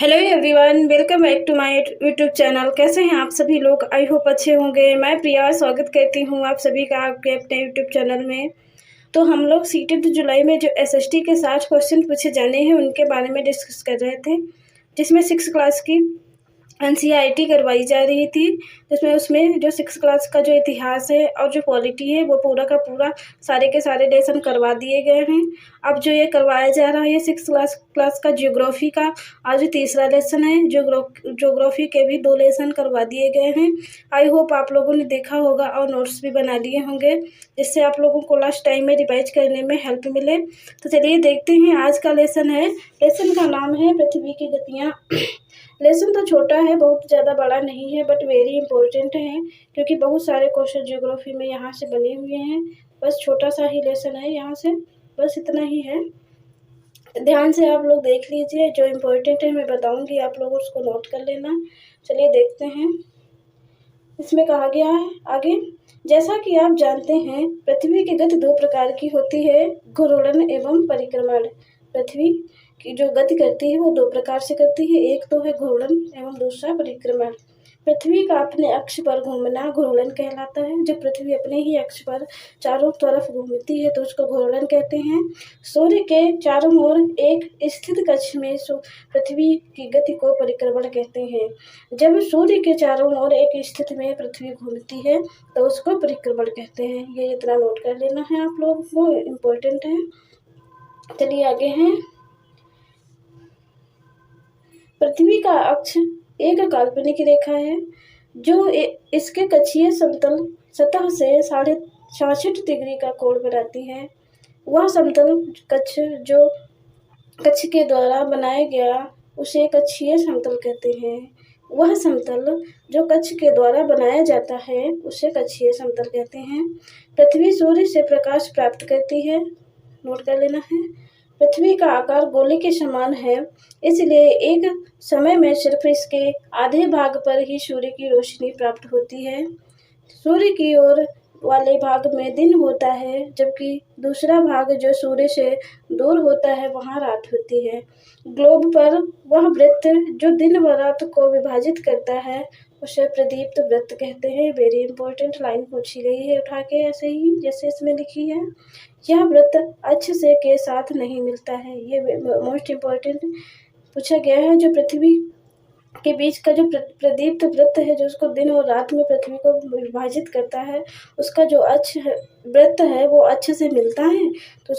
Hello everyone, welcome back to my YouTube channel. कैसे हैं आप सभी लोग? आई होप अच्छे होंगे। मैं प्रिया स्वागत करती हूं आप सभी का आपके अपने यूट्यूब चैनल में। तो हम लोग सीटेड जुलाई में जो एसएसटी के 60 क्वेश्चन पूछे जाने हैं उनके बारे में डिस्कस कर रहे थे, जिसमें 6 क्लास की एनसीईआरटी करवाई जा रही थी। जिसमें उसमें जो 6 क्लास का जो इतिहास है और जो पॉलिटी है वो पूरा का पूरा सारे के सारे लेसन करवा दिए गए हैं। अब जो ये करवाया जा रहा है 6 क्लास का ज्योग्राफी का आज तीसरा लेसन है। ज्योग्राफी के भी 2 लेसन करवा दिए गए हैं। आई होप आप लोगों ने देखा होगा और नोट्स भी बना लिए होंगे, जिससे आप लोगों को लास्ट टाइम में रिवाइज करने में हेल्प मिले। तो चलिए देखते हैं आज का लेसन है। लेसन का नाम है पृथ्वी की गतियाँ। लेसन तो छोटा है, बहुत ज़्यादा बड़ा नहीं है, बट वेरी इंपॉर्टेंट है क्योंकि बहुत सारे क्वेश्चन ज्योग्राफी में यहाँ से बने हुए हैं। बस छोटा सा ही लेसन है यहाँ से, बस इतना ही है। ध्यान से आप लोग देख लीजिए, जो इम्पोर्टेंट है मैं बताऊंगी, आप लोग उसको नोट कर लेना। चलिए देखते हैं इसमें कहा गया है आगे। जैसा कि आप जानते हैं पृथ्वी की गति 2 प्रकार की होती है, घूर्णन एवं परिक्रमण। पृथ्वी की जो गति करती है वो 2 प्रकार से करती है, एक तो है घूर्णन एवं दूसरा परिक्रमण। पृथ्वी का अपने अक्ष पर घूमना घूर्णन कहलाता है। जब पृथ्वी अपने ही अक्ष पर चारों तरफ घूमती है तो उसको घूर्णन कहते हैं। सूर्य के चारों ओर एक स्थित कक्ष में पृथ्वी की गति को परिक्रमण कहते हैं। जब सूर्य के चारों ओर एक स्थिति में पृथ्वी घूमती है तो उसको परिक्रमण कहते हैं। ये इतना नोट कर लेना है आप लोगों को, इम्पोर्टेंट है। चलिए आगे हैं। पृथ्वी का अक्ष एक काल्पनिक रेखा है जो इसके कक्षीय समतल सतह से 66.5 डिग्री का कोण बनाती है। वह समतल कक्ष जो कक्ष के द्वारा बनाया गया उसे कक्षीय समतल कहते हैं। वह समतल जो कक्ष के द्वारा बनाया जाता है उसे कक्षीय समतल कहते हैं। पृथ्वी सूर्य से प्रकाश प्राप्त करती है, नोट कर लेना है। पृथ्वी का आकार गोले के समान है, इसलिए एक समय में सिर्फ इसके आधे भाग पर ही सूर्य की रोशनी प्राप्त होती है। सूर्य की ओर वाले भाग में दिन होता है, जबकि दूसरा भाग जो सूर्य से दूर होता है वहाँ रात होती है। ग्लोब पर वह वृत्त जो दिन व रात को विभाजित करता है उसे प्रदीप्त वृत्त कहते हैं। वेरी इंपॉर्टेंट लाइन पूछी गई है उठा के, ऐसे ही जैसे इसमें लिखी है। यह वृत्त अक्ष से के साथ नहीं मिलता है। ये मोस्ट इम्पोर्टेंट पूछा गया है। जो पृथ्वी के बीच का जो प्रदीप्त वृत्त है, जो उसको दिन और रात में पृथ्वी को विभाजित करता है, उसका जो अक्ष है वृत्त है वो अक्ष से मिलता है, तो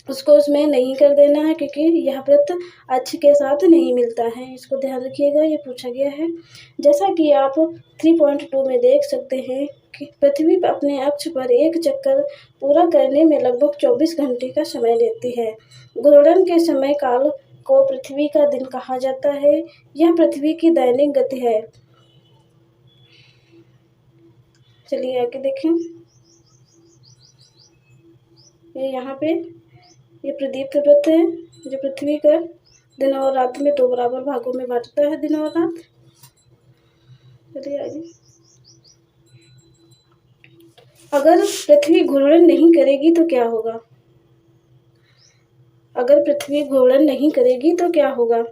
उसको उसमें नहीं कर देना है क्योंकि यह वृत्त अक्ष के साथ नहीं मिलता है। इसको ध्यान रखिएगा, ये पूछा गया है। जैसा कि आप 3.2 में देख सकते हैं कि पृथ्वी अपने अक्ष पर एक चक्कर पूरा करने में लगभग 24 घंटे का समय लेती है। घूर्णन के समय काल को पृथ्वी का दिन कहा जाता है। यह पृथ्वी की दैनिक गति है। चलिए आगे देखें। ये यहाँ पे ये प्रदीप्त वृत्त है जो पृथ्वी का दिन और रात में 2 बराबर भागों में बांटता है, दिन और रात। चलिए आगे। अगर पृथ्वी घूर्णन नहीं करेगी तो क्या होगा? अगर पृथ्वी घूर्णन नहीं करेगी तो क्या होगा?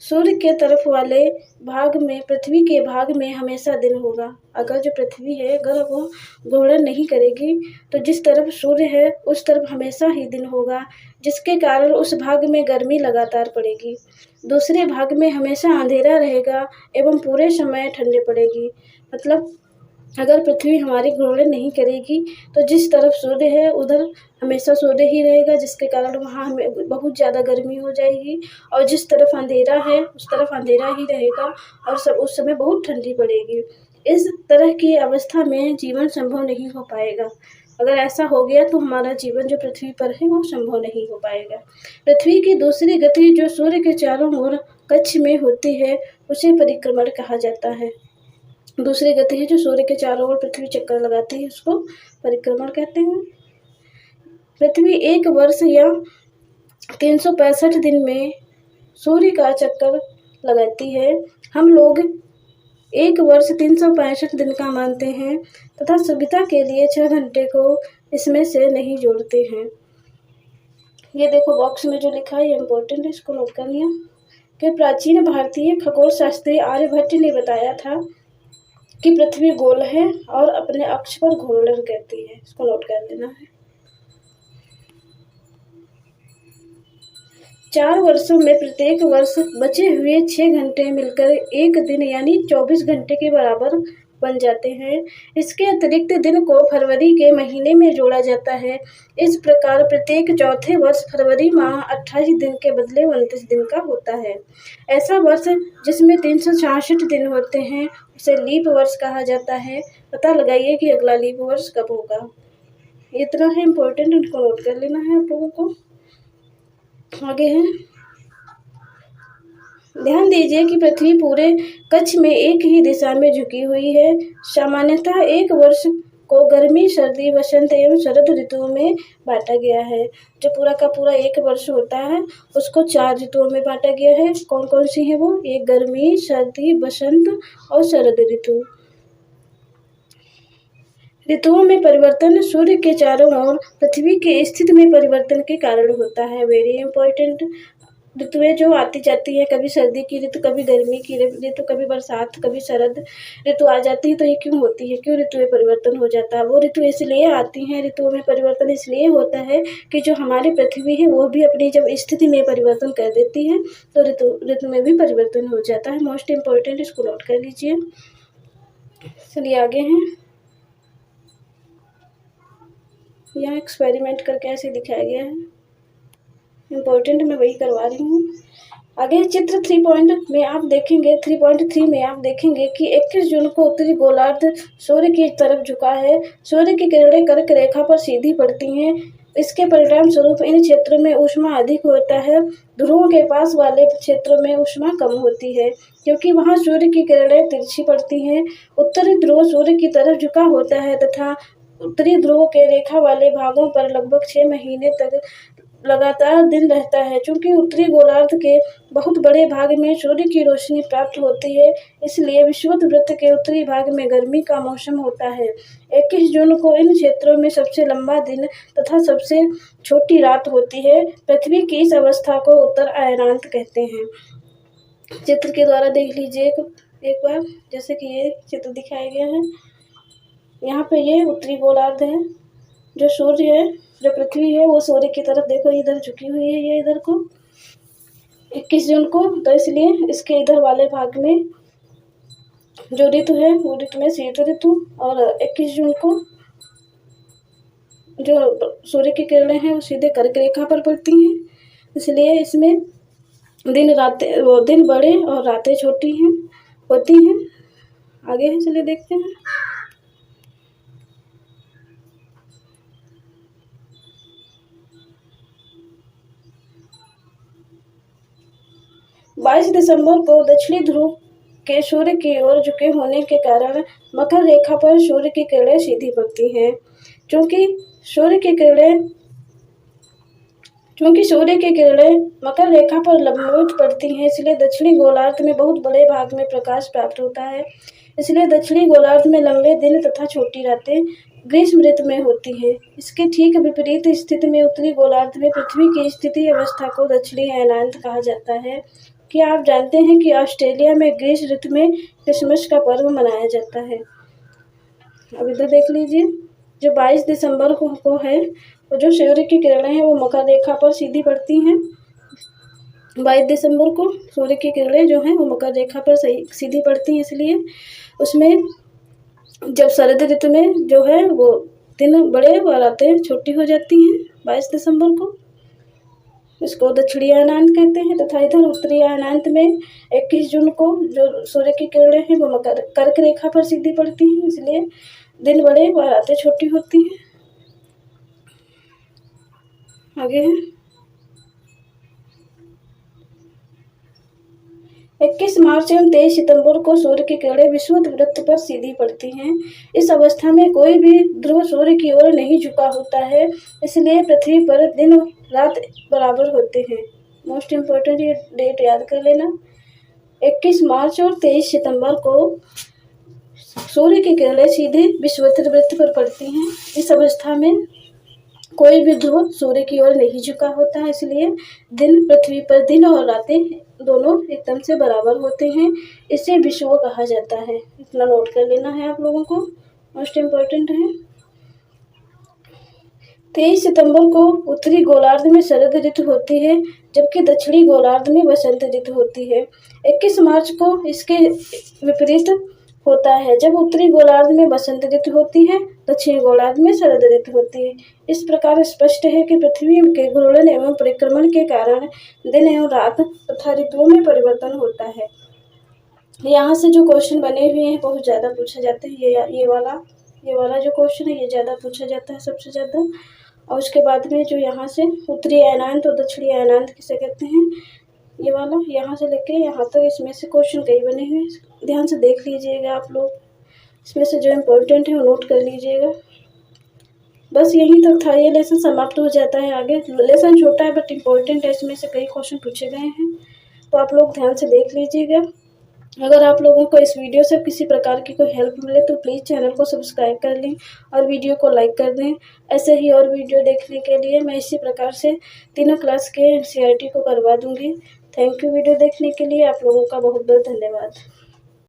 सूर्य के तरफ वाले भाग में पृथ्वी के भाग में हमेशा दिन होगा। अगर जो पृथ्वी है अगर वो घूर्णन नहीं करेगी तो जिस तरफ सूर्य है उस तरफ हमेशा ही दिन होगा, जिसके कारण उस भाग में गर्मी लगातार पड़ेगी। दूसरे भाग में हमेशा अंधेरा रहेगा एवं पूरे समय ठंडी पड़ेगी। मतलब अगर पृथ्वी हमारी घूर्णन नहीं करेगी तो जिस तरफ सूर्य है उधर हमेशा सूर्य ही रहेगा, जिसके कारण वहाँ हमें बहुत ज़्यादा गर्मी हो जाएगी, और जिस तरफ अंधेरा है उस तरफ अंधेरा ही रहेगा और उस समय बहुत ठंडी पड़ेगी। इस तरह की अवस्था में जीवन संभव नहीं हो पाएगा। अगर ऐसा हो गया तो हमारा जीवन जो पृथ्वी पर है वो संभव नहीं हो पाएगा। पृथ्वी की दूसरी गति जो सूर्य के चारों ओर कक्ष में होती है उसे परिक्रमण कहा जाता है। दूसरी गति है जो सूर्य के चारों ओर पृथ्वी चक्कर लगाती है, उसको परिक्रमण कहते हैं। पृथ्वी एक वर्ष या 365 दिन में सूर्य का चक्कर लगाती है। हम लोग एक वर्ष 365 दिन का मानते हैं तथा सुविधा के लिए 6 घंटे को इसमें से नहीं जोड़ते हैं। ये देखो बॉक्स में जो लिखा है ये इम्पोर्टेंट है, इसको नोट कर लिया। कि प्राचीन भारतीय खगोल शास्त्री आर्यभट्ट ने बताया था कि पृथ्वी गोल है और अपने अक्ष पर घूर्णन करती है। इसको नोट कर लेना है। 4 वर्षों में प्रत्येक वर्ष बचे हुए 6 घंटे मिलकर एक दिन यानी 24 घंटे के बराबर बन जाते हैं। इसके अतिरिक्त दिन को फरवरी के महीने में जोड़ा जाता है। इस प्रकार प्रत्येक चौथे वर्ष फरवरी माह 28 दिन के बदले 29 दिन का होता है। ऐसा वर्ष जिसमें 366 दिन होते हैं उसे लीप वर्ष कहा जाता है। पता लगाइए कि अगला लीप वर्ष कब होगा। इतना है इम्पोर्टेंट, इनको नोट कर लेना है आप लोगों को। आगे है, ध्यान दीजिए कि पृथ्वी पूरे कक्ष में एक ही दिशा में झुकी हुई है। सामान्यतः एक वर्ष को गर्मी, सर्दी, वसंत एवं शरद ऋतुओं में बांटा गया है। जो पूरा का पूरा एक वर्ष होता है उसको 4 ऋतुओं में बांटा गया है। कौन कौन सी है वो? एक गर्मी, सर्दी, वसंत और शरद ऋतु। ऋतुओं में परिवर्तन सूर्य के चारों ओर पृथ्वी के स्थिति में परिवर्तन के कारण होता है। Very important. ऋतुएं जो आती जाती है, कभी सर्दी की ऋतु, कभी गर्मी की ऋतु, कभी बरसात, कभी शरद ऋतु आ जाती है। तो ये क्यों होती है? क्यों ऋतुएं परिवर्तन हो जाता है? वो ऋतु इसलिए आती हैं, ऋतुओं में परिवर्तन इसलिए होता है कि जो हमारी पृथ्वी है वो भी अपनी जब स्थिति में परिवर्तन कर देती है तो ऋतु में भी परिवर्तन हो जाता है। मोस्ट इम्पोर्टेंट, इसको नोट कर लीजिए। चलिए आगे हैं। यहाँ एक्सपेरिमेंट करके ऐसे दिखाया गया है। इम्पोर्टेंट मैं वही करवा रही हूँ। आगे चित्र 3.3 में आप देखेंगे कि 21 जून को उत्तरी गोलार्ध सूर्य की तरफ झुका है। सूर्य की किरणें कर्क रेखा पर सीधी पड़ती हैं। इसके परिणाम स्वरूप इन क्षेत्रों में ऊष्मा अधिक होता है। ध्रुवों के पास वाले क्षेत्रों में ऊष्मा कम होती है क्योंकि वहां सूर्य की किरणें तिरछी पड़ती हैं। उत्तरी ध्रुव सूर्य की तरफ झुका होता है तथा उत्तरी ध्रुव के रेखा वाले भागों पर लगभग 6 महीने तक लगातार दिन रहता है। चूंकि उत्तरी गोलार्ध के बहुत बड़े भाग में सूर्य की रोशनी प्राप्त होती है, इसलिए विषुवत वृत्त के उत्तरी भाग में गर्मी का मौसम होता है। 21 जून को इन क्षेत्रों में सबसे लंबा दिन तथा सबसे छोटी रात होती है। पृथ्वी की इस अवस्था को उत्तर अयनांत कहते हैं। चित्र के द्वारा देख लीजिए एक बार, जैसे कि ये चित्र दिखाया गया है। यहाँ पे ये उत्तरी गोलार्ध है, जो सूर्य है, जो पृथ्वी है वो सूर्य की तरफ देखो इधर झुकी हुई है, ये इधर को 21 जून को। तो इसलिए इसके इधर वाले भाग में जो ऋतु है वो ऋतु में शीत ऋतु, और 21 जून को जो सूर्य की किरणें हैं वो सीधे कर्क रेखा पर पड़ती हैं, इसलिए इसमें दिन बड़े और रातें छोटी होती हैं। आगे है, चलिए देखते हैं। 22 दिसंबर को दक्षिणी ध्रुव के सूर्य की ओर झुके होने के कारण मकर रेखा पर सूर्य की किरणें सीधी पड़ती हैं। चूंकि सूर्य की किरणें मकर रेखा पर लंबवत पड़ती हैं, इसलिए दक्षिणी गोलार्ध में बहुत बड़े भाग में प्रकाश प्राप्त होता है। इसलिए दक्षिणी गोलार्ध में लंबे दिन तथा छोटी रातें ग्रीष्म ऋतु में होती है। इसके ठीक विपरीत स्थिति में उत्तरी गोलार्ध में पृथ्वी की स्थिति अवस्था को दक्षिणी अयनांत कहा जाता है। क्या आप जानते हैं कि ऑस्ट्रेलिया में ग्रीष्म ऋतु में क्रिसमस का पर्व मनाया जाता है? अब इधर देख लीजिए, जो 22 दिसंबर को है, और जो सूर्य की किरणें हैं वो मकर रेखा पर सीधी पड़ती हैं। 22 दिसंबर को सूर्य की किरणें जो हैं वो मकर रेखा पर सीधी पड़ती हैं, इसलिए उसमें जब शरद ऋतु में जो है वो दिन बड़े और रातें छोटी हो जाती हैं 22 दिसंबर को। इसको दक्षिणी अयनांत कहते हैं। तथा इधर उत्तरी अयनांत में 21 जून को जो सूर्य की किरणें हैं वो कर्क रेखा पर सीधी पड़ती हैं, इसलिए दिन बड़े और रातें छोटी होती हैं। आगे है, 21 मार्च एवं 23 सितंबर को सूर्य की किरणें विषुवत वृत्त पर सीधी पड़ती हैं। इस अवस्था में कोई भी ध्रुव सूर्य की ओर नहीं झुका होता है, इसलिए पृथ्वी पर दिन रात बराबर होते हैं। मोस्ट इम्पोर्टेंट ये डेट याद कर लेना। 21 मार्च और 23 सितंबर को सूर्य की किरणें सीधे विषुवत वृत्त पर पड़ती हैं। इस अवस्था में कोई भी ध्रुव सूर्य की ओर नहीं झुका होता है, इसलिए दिन पृथ्वी पर दिन और रातें दोनों एकदम से बराबर होते हैं। इसे विषुव कहा जाता है। इतना नोट कर लेना है आप लोगों को, मोस्ट इम्पोर्टेंट है। 23 सितंबर को उत्तरी गोलार्ध में शरद ऋतु होती है, जबकि दक्षिणी गोलार्ध में वसंत ऋतु होती है। 21 मार्च को इसके विपरीत होता है, जब उत्तरी गोलार्ध में बसंत ऋतु होती है, दक्षिणी गोलार्ध में शरद ऋतु होती है। इस प्रकार स्पष्ट है कि पृथ्वी के घूर्णन एवं परिक्रमण के कारण दिन एवं रात तथा ऋतुओं में परिवर्तन होता है। यहाँ से जो क्वेश्चन बने हुए हैं बहुत ज़्यादा पूछा जाता है। ये वाला जो क्वेश्चन है ये ज़्यादा पूछा जाता है सबसे ज़्यादा। और उसके बाद में जो यहाँ से उत्तरी अयनांत और दक्षिणी अयनांत किसे कहते हैं, ये वाला यहाँ से लेके यहाँ तक इसमें से क्वेश्चन कई बने हुए हैं, ध्यान से देख लीजिएगा आप लोग। इसमें से जो इम्पोर्टेंट है वो नोट कर लीजिएगा। बस यहीं तक था, ये लेसन समाप्त हो जाता है। आगे लेसन छोटा है बट इम्पोर्टेंट है, इसमें से कई क्वेश्चन पूछे गए हैं, तो आप लोग ध्यान से देख लीजिएगा। अगर आप लोगों को इस वीडियो से किसी प्रकार की कोई हेल्प मिले तो प्लीज़ चैनल को सब्सक्राइब कर लें और वीडियो को लाइक कर दें। ऐसे ही और वीडियो देखने के लिए मैं इसी प्रकार से तीनों क्लास के NCERT को करवा दूंगी। थैंक यू वीडियो देखने के लिए। आप लोगों का बहुत बहुत धन्यवाद।